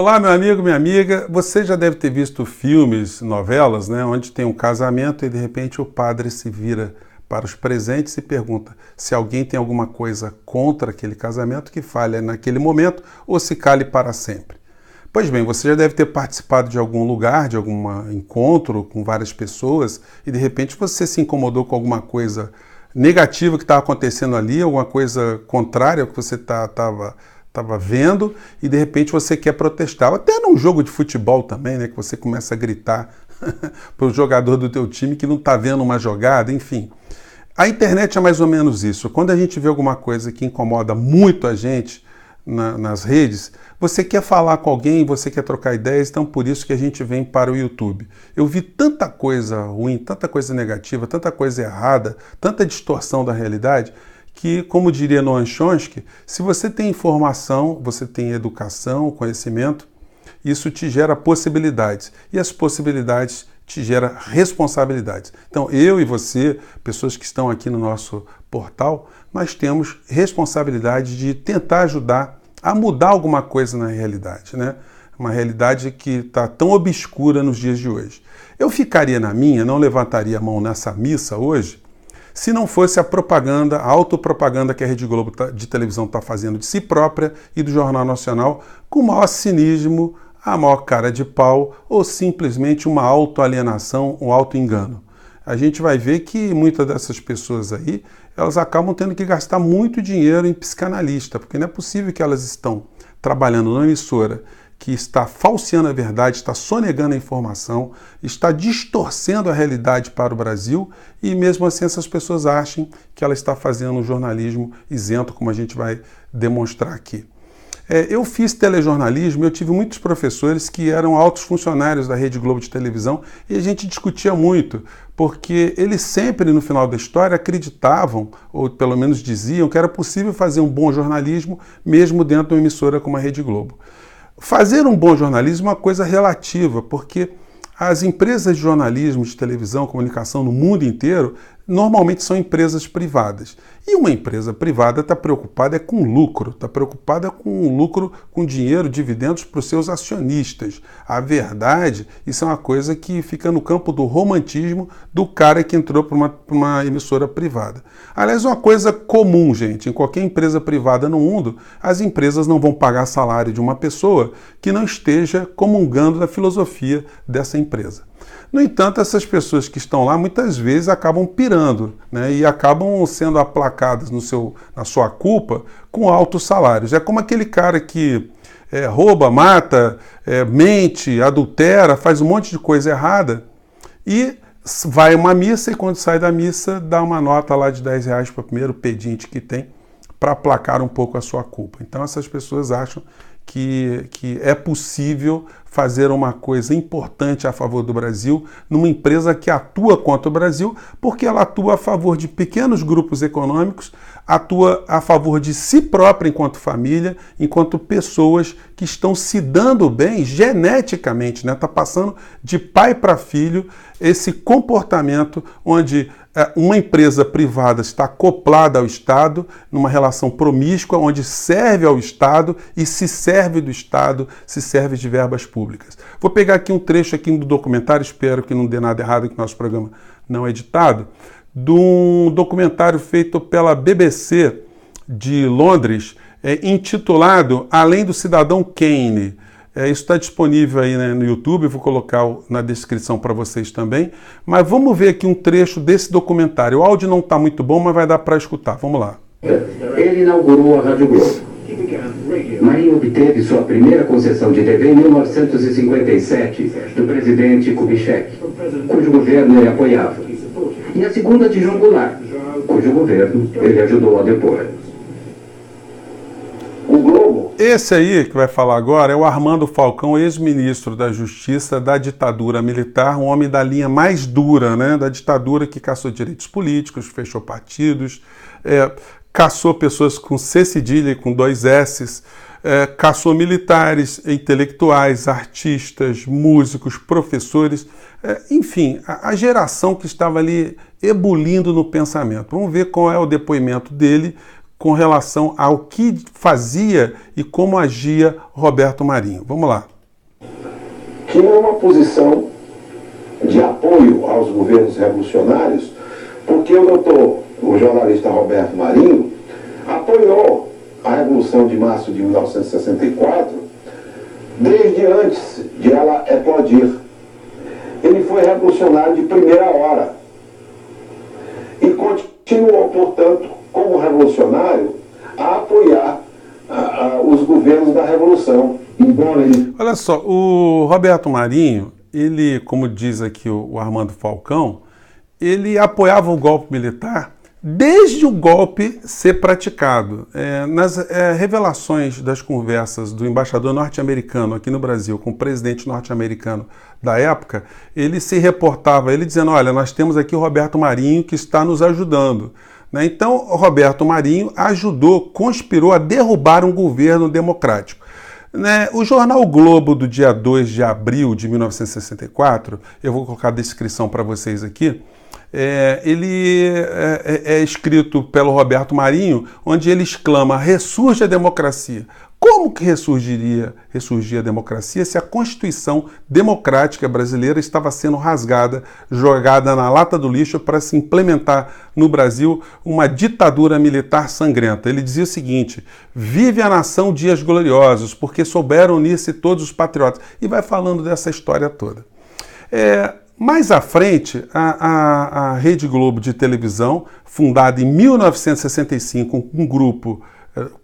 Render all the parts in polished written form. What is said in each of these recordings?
Olá, meu amigo, minha amiga. Você já deve ter visto filmes, novelas, né, onde tem um casamento e de repente o padre se vira para os presentes e pergunta se alguém tem alguma coisa contra aquele casamento que falha naquele momento ou se cale para sempre. Pois bem, você já deve ter participado de algum lugar, de algum encontro com várias pessoas e de repente você se incomodou com alguma coisa negativa que estava acontecendo ali, alguma coisa contrária ao que você estava vendo e de repente você quer protestar. Até num jogo de futebol também, né, que você começa a gritar para o jogador do teu time que não está vendo uma jogada, enfim. A internet é mais ou menos isso. Quando a gente vê alguma coisa que incomoda muito a gente nas redes, você quer falar com alguém, você quer trocar ideias, então por isso que a gente vem para o YouTube. Eu vi tanta coisa ruim, tanta coisa negativa, tanta coisa errada, tanta distorção da realidade, que, como diria Noam Chomsky, se você tem informação, você tem educação, conhecimento, isso te gera possibilidades. E as possibilidades te geram responsabilidades. Então, eu e você, pessoas que estão aqui no nosso portal, nós temos responsabilidade de tentar ajudar a mudar alguma coisa na realidade, né? Uma realidade que está tão obscura nos dias de hoje. Eu ficaria na minha, não levantaria a mão nessa missa hoje, se não fosse a propaganda, a autopropaganda que a Rede Globo de televisão está fazendo de si própria e do Jornal Nacional, com o maior cinismo, a maior cara de pau ou simplesmente uma autoalienação, um autoengano. A gente vai ver que muitas dessas pessoas aí, elas acabam tendo que gastar muito dinheiro em psicanalista, porque não é possível que elas estão trabalhando numa emissora que está falseando a verdade, está sonegando a informação, está distorcendo a realidade para o Brasil e mesmo assim essas pessoas acham que ela está fazendo um jornalismo isento, como a gente vai demonstrar aqui. Eu fiz telejornalismo, eu tive muitos professores que eram altos funcionários da Rede Globo de televisão e a gente discutia muito, porque eles sempre, no final da história, acreditavam, ou pelo menos diziam, que era possível fazer um bom jornalismo mesmo dentro de uma emissora como a Rede Globo. Fazer um bom jornalismo é uma coisa relativa, porque as empresas de jornalismo, de televisão, comunicação no mundo inteiro, normalmente são empresas privadas. E uma empresa privada está preocupada com lucro, está preocupada com lucro, com dinheiro, dividendos para os seus acionistas. A verdade, isso é uma coisa que fica no campo do romantismo do cara que entrou para uma emissora privada. Aliás, uma coisa comum, gente, em qualquer empresa privada no mundo, as empresas não vão pagar salário de uma pessoa que não esteja comungando da filosofia dessa empresa. No entanto, essas pessoas que estão lá muitas vezes acabam pirando, né, e acabam sendo aplacadas na sua culpa com altos salários. É como aquele cara que rouba, mata, mente, adultera, faz um monte de coisa errada e vai a uma missa e quando sai da missa dá uma nota lá de R$10 para o primeiro pedinte que tem para aplacar um pouco a sua culpa. Então essas pessoas acham que é possível fazer uma coisa importante a favor do Brasil numa empresa que atua contra o Brasil, porque ela atua a favor de pequenos grupos econômicos, atua a favor de si própria enquanto família, enquanto pessoas que estão se dando bem geneticamente, né? Está passando de pai para filho esse comportamento onde uma empresa privada está acoplada ao Estado, numa relação promíscua, onde serve ao Estado e se serve do Estado, se serve de verbas públicas. Vou pegar aqui um trecho aqui do documentário, espero que não dê nada errado, que nosso programa não é editado, de um documentário feito pela BBC de Londres, intitulado Além do Cidadão Kane. Isso está disponível aí, né, no YouTube, vou colocar na descrição para vocês também. Mas vamos ver aqui um trecho desse documentário. O áudio não está muito bom, mas vai dar para escutar. Vamos lá. Ele inaugurou a Rádio Globo. Marinho obteve sua primeira concessão de TV em 1957 do presidente Kubitschek, cujo governo ele apoiava. E a segunda de João Goulart, cujo governo ele ajudou a depor. O Globo. Esse aí que vai falar agora é o Armando Falcão, ex-ministro da Justiça da ditadura militar, um homem da linha mais dura, né, da ditadura que caçou direitos políticos, fechou partidos, caçou pessoas com C cedilha e com 2 S's, caçou militares, intelectuais, artistas, músicos, professores, enfim, a geração que estava ali ebulindo no pensamento. Vamos ver qual é o depoimento dele com relação ao que fazia e como agia Roberto Marinho. Vamos lá. Tinha uma posição de apoio aos governos revolucionários, porque o jornalista Roberto Marinho apoiou a Revolução de Março de 1964 desde antes de ela eclodir. Ele foi revolucionário de primeira hora e continuou, portanto, como revolucionário, a apoiar os governos da Revolução. Embora ele... Olha só, o Roberto Marinho, ele, como diz aqui o Armando Falcão, ele apoiava o golpe militar desde o golpe ser praticado. Nas revelações das conversas do embaixador norte-americano aqui no Brasil com o presidente norte-americano da época, ele se reportava, ele dizendo, olha, nós temos aqui o Roberto Marinho que está nos ajudando. Então, o Roberto Marinho ajudou, conspirou a derrubar um governo democrático. O jornal o Globo, do dia 2 de abril de 1964, eu vou colocar a descrição para vocês aqui, ele é escrito pelo Roberto Marinho, onde ele exclama, ressurge a democracia. Como que ressurgia a democracia se a Constituição democrática brasileira estava sendo rasgada, jogada na lata do lixo para se implementar no Brasil uma ditadura militar sangrenta? Ele dizia o seguinte, vive a nação dias gloriosos, porque souberam unir-se todos os patriotas. E vai falando dessa história toda. Mais à frente, a Rede Globo de televisão, fundada em 1965, um grupo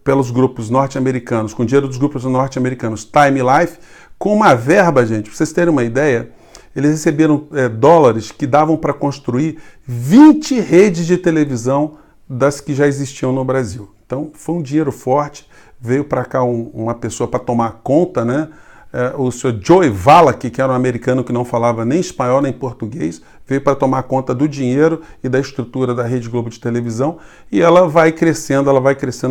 pelos grupos norte-americanos, com dinheiro dos grupos norte-americanos, Time Life, com uma verba, gente, para vocês terem uma ideia, eles receberam dólares que davam para construir 20 redes de televisão das que já existiam no Brasil. Então, foi um dinheiro forte, veio para cá uma pessoa para tomar conta, né? O senhor Joey Wallach, que era um americano que não falava nem espanhol nem português, veio para tomar conta do dinheiro e da estrutura da Rede Globo de televisão, e ela vai crescendo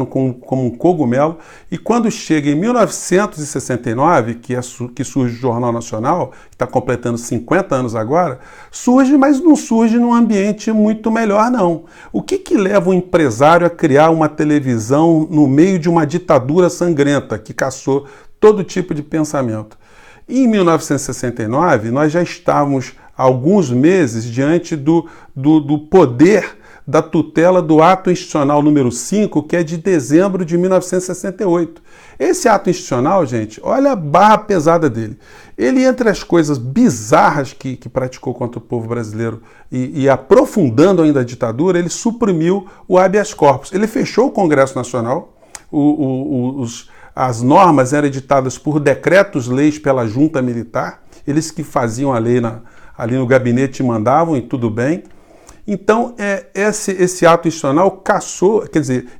como um cogumelo, e quando chega em 1969, que surge o Jornal Nacional, que está completando 50 anos agora, surge, mas não surge num ambiente muito melhor, não. O que leva um empresário a criar uma televisão no meio de uma ditadura sangrenta, que caçou todo tipo de pensamento? Em 1969, nós já estávamos há alguns meses diante do poder da tutela do ato institucional número 5, que é de dezembro de 1968. Esse ato institucional, gente, olha a barra pesada dele. Ele, entre as coisas bizarras que praticou contra o povo brasileiro e aprofundando ainda a ditadura, ele suprimiu o habeas corpus. Ele fechou o Congresso Nacional, as normas eram editadas por decretos-leis pela junta militar, eles que faziam a lei ali no gabinete mandavam e tudo bem. Então, esse ato institucional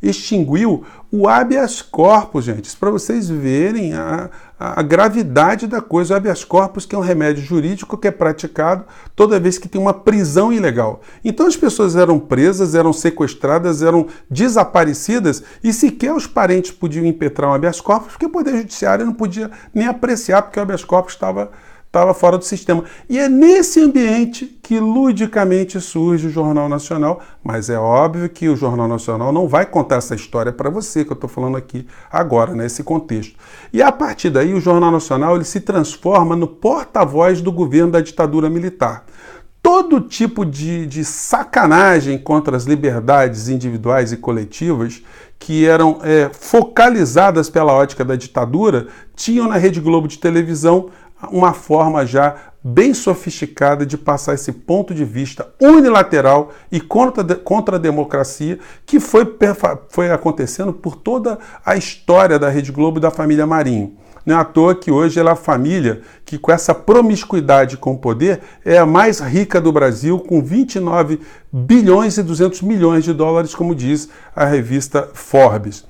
extinguiu o habeas corpus, gente. Isso para vocês verem a gravidade da coisa. O habeas corpus, que é um remédio jurídico que é praticado toda vez que tem uma prisão ilegal. Então, as pessoas eram presas, eram sequestradas, eram desaparecidas e sequer os parentes podiam impetrar um habeas corpus, porque o Poder Judiciário não podia nem apreciar, porque o habeas corpus estava fora do sistema. E é nesse ambiente que ludicamente surge o Jornal Nacional, mas é óbvio que o Jornal Nacional não vai contar essa história para você, que eu estou falando aqui agora, nesse contexto. E a partir daí o Jornal Nacional ele se transforma no porta-voz do governo da ditadura militar. Todo tipo de sacanagem contra as liberdades individuais e coletivas que eram focalizadas pela ótica da ditadura, tinham na Rede Globo de televisão uma forma já bem sofisticada de passar esse ponto de vista unilateral e contra a democracia que foi acontecendo por toda a história da Rede Globo e da família Marinho. Não é à toa que hoje ela é a família que, com essa promiscuidade com o poder, é a mais rica do Brasil, com 29 bilhões e 200 milhões de dólares, como diz a revista Forbes.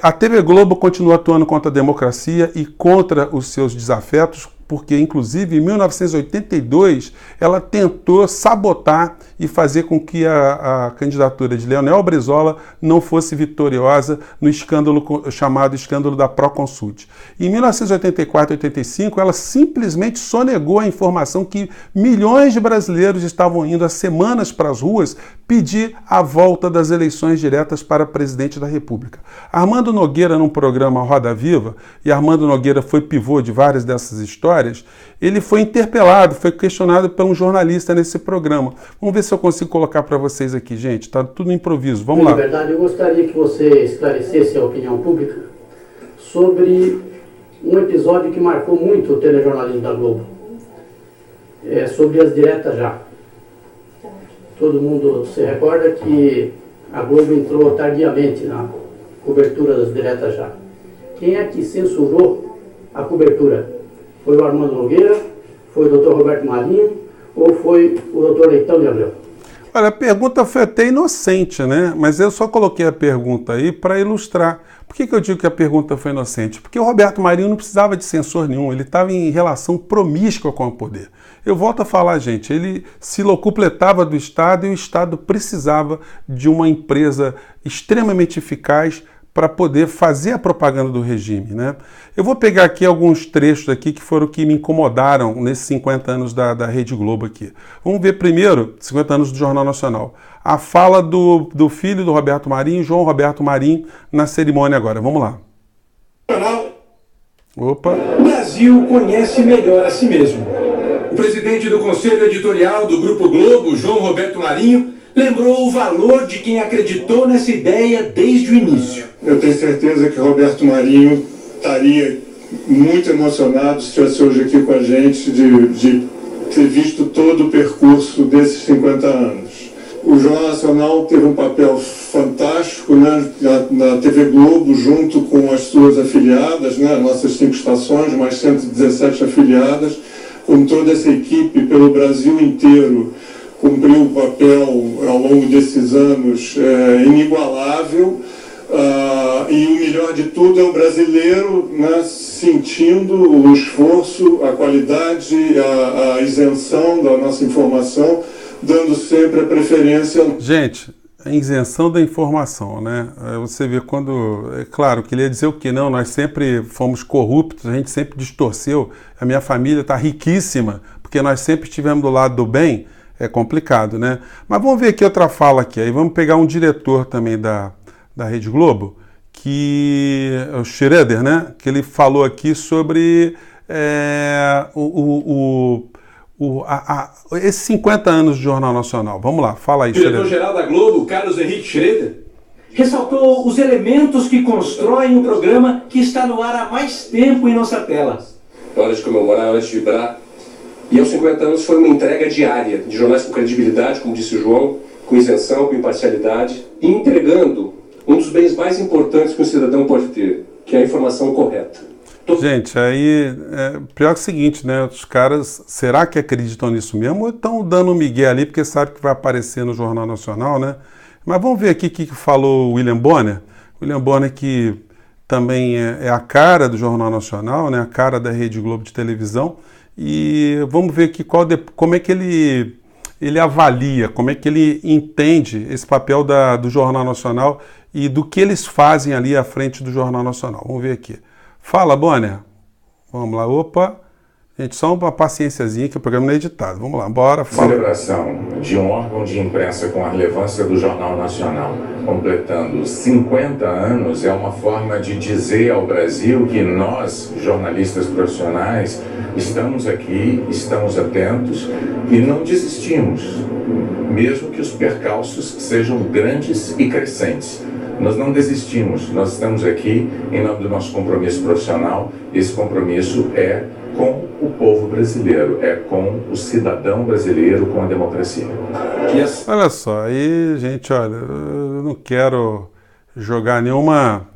A TV Globo continua atuando contra a democracia e contra os seus desafetos, porque, inclusive, em 1982, ela tentou sabotar e fazer com que a candidatura de Leonel Brizola não fosse vitoriosa no escândalo chamado escândalo da Proconsult. Em 1984 e 85, ela simplesmente sonegou a informação que milhões de brasileiros estavam indo há semanas para as ruas pedir a volta das eleições diretas para presidente da República. Armando Nogueira, num programa Roda Viva, e Armando Nogueira foi pivô de várias dessas histórias, ele foi interpelado, foi questionado por um jornalista nesse programa. Vamos ver se eu consigo colocar para vocês aqui, gente. Está tudo no improviso. Vamos lá. Na verdade, eu gostaria que você esclarecesse a opinião pública sobre um episódio que marcou muito o telejornalismo da Globo. Sobre as diretas já. Todo mundo se recorda que a Globo entrou tardiamente na cobertura das diretas já. Quem é que censurou a cobertura? Foi o Armando Nogueira? Foi o Dr. Roberto Marinho? Ou foi o Dr. Leitão de Abreu? Olha, a pergunta foi até inocente, né? Mas eu só coloquei a pergunta aí para ilustrar. Por que eu digo que a pergunta foi inocente? Porque o Roberto Marinho não precisava de censor nenhum, ele estava em relação promíscua com o poder. Eu volto a falar, gente, ele se locupletava do Estado e o Estado precisava de uma empresa extremamente eficaz para poder fazer a propaganda do regime, né? Eu vou pegar aqui alguns trechos aqui que foram que me incomodaram nesses 50 anos da Rede Globo aqui. Vamos ver primeiro, 50 anos do Jornal Nacional, a fala do filho do Roberto Marinho, João Roberto Marinho, na cerimônia agora. Vamos lá. Opa. O Brasil conhece melhor a si mesmo. O presidente do Conselho Editorial do Grupo Globo, João Roberto Marinho, lembrou o valor de quem acreditou nessa ideia desde o início. Eu tenho certeza que Roberto Marinho estaria muito emocionado se estivesse hoje aqui com a gente de ter visto todo o percurso desses 50 anos. O Jornal Nacional teve um papel fantástico, né, na TV Globo, junto com as suas afiliadas, né, nossas 5 estações, mais 117 afiliadas, com toda essa equipe pelo Brasil inteiro. Cumpriu um papel ao longo desses anos inigualável, e o melhor de tudo é o brasileiro, né, sentindo o esforço, a qualidade, a isenção da nossa informação, dando sempre a preferência. Gente, a isenção da informação, né? Você vê quando... É claro, queria dizer o quê? Não, nós sempre fomos corruptos, a gente sempre distorceu, a minha família está riquíssima, porque nós sempre estivemos do lado do bem. É complicado, né? Mas vamos ver aqui outra fala aqui. Aí vamos pegar um diretor também da Rede Globo, que é o Schroeder, né? Que ele falou aqui sobre esses 50 anos do Jornal Nacional. Vamos lá, fala aí, Diretor-geral da Globo, Carlos Henrique Schroeder, ressaltou os elementos que constroem o programa que está no ar há mais tempo em nossa tela. É hora de comemorar, é hora de vibrar. E aos 50 anos foi uma entrega diária de jornais com credibilidade, como disse o João, com isenção, com imparcialidade, e entregando um dos bens mais importantes que um cidadão pode ter, que é a informação correta. Gente, aí pior que o seguinte, né? Os caras, será que acreditam nisso mesmo ou estão dando um migué ali porque sabe que vai aparecer no Jornal Nacional, né? Mas vamos ver aqui o que falou o William Bonner. William Bonner que também é a cara do Jornal Nacional, né? A cara da Rede Globo de televisão. E vamos ver aqui como é que ele avalia, como é que ele entende esse papel do Jornal Nacional e do que eles fazem ali à frente do Jornal Nacional. Vamos ver aqui. Fala, Bonner. Vamos lá, opa. Gente, só uma paciênciazinha que o programa não é editado. Vamos lá, bora. Fala. Celebração de um órgão de imprensa com a relevância do Jornal Nacional, completando 50 anos, é uma forma de dizer ao Brasil que nós, jornalistas profissionais, estamos aqui, estamos atentos e não desistimos, mesmo que os percalços sejam grandes e crescentes. Nós não desistimos, nós estamos aqui em nome do nosso compromisso profissional. Esse compromisso é com o povo brasileiro, é com o cidadão brasileiro, com a democracia. Olha só, aí, gente, olha, eu não quero jogar nenhuma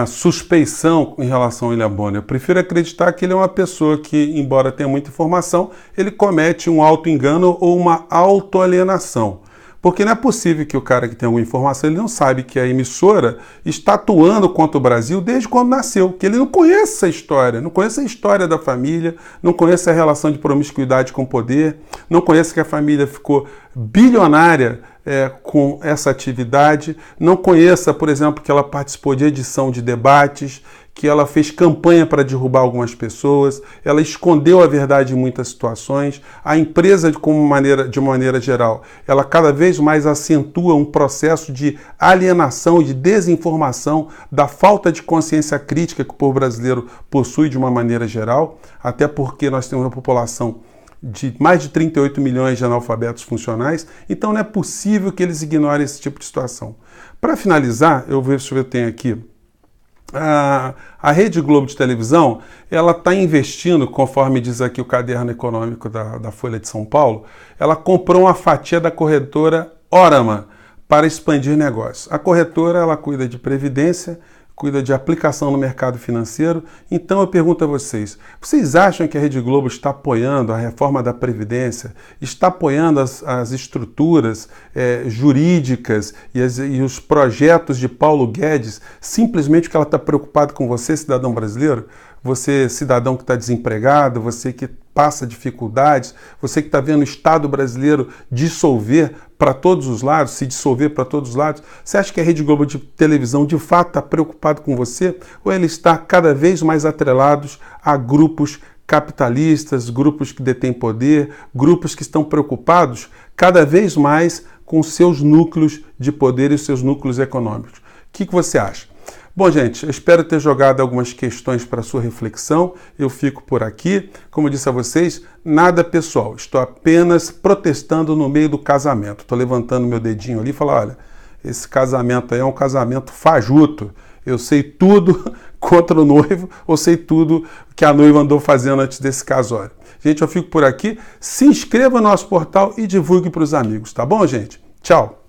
suspeição em relação ao William Bonner. Eu prefiro acreditar que ele é uma pessoa que, embora tenha muita informação, ele comete um auto-engano ou uma autoalienação. Porque não é possível que o cara que tem alguma informação, ele não sabe que a emissora está atuando contra o Brasil desde quando nasceu, que ele não conhece essa história, não conhece a história da família, não conhece a relação de promiscuidade com o poder, não conhece que a família ficou bilionária com essa atividade, não conheça, por exemplo, que ela participou de edição de debates, que ela fez campanha para derrubar algumas pessoas, ela escondeu a verdade em muitas situações. A empresa, de uma maneira geral, ela cada vez mais acentua um processo de alienação e de desinformação, da falta de consciência crítica que o povo brasileiro possui de uma maneira geral, até porque nós temos uma população de mais de 38 milhões de analfabetos funcionais, então não é possível que eles ignorem esse tipo de situação. Para finalizar, eu vou ver se eu tenho aqui. A Rede Globo de televisão, ela está investindo, conforme diz aqui o caderno econômico da Folha de São Paulo, ela comprou uma fatia da corretora Orama para expandir negócios. A corretora, ela cuida de previdência, cuida de aplicação no mercado financeiro. Então eu pergunto a vocês acham que a Rede Globo está apoiando a reforma da Previdência, está apoiando as estruturas jurídicas e os projetos de Paulo Guedes, simplesmente porque ela está preocupada com você, cidadão brasileiro? Você, cidadão que está desempregado, você que passa dificuldades, você que está vendo o Estado brasileiro dissolver para todos os lados, se dissolver para todos os lados, você acha que a Rede Globo de televisão de fato está preocupada com você? Ou ele está cada vez mais atrelados a grupos capitalistas, grupos que detêm poder, grupos que estão preocupados cada vez mais com seus núcleos de poder e seus núcleos econômicos? O que você acha? Bom, gente, eu espero ter jogado algumas questões para a sua reflexão. Eu fico por aqui. Como eu disse a vocês, nada pessoal. Estou apenas protestando no meio do casamento. Estou levantando meu dedinho ali e falando, olha, esse casamento aí é um casamento fajuto. Eu sei tudo contra o noivo, ou sei tudo que a noiva andou fazendo antes desse casório. Gente, eu fico por aqui. Se inscreva no nosso portal e divulgue para os amigos, tá bom, gente? Tchau!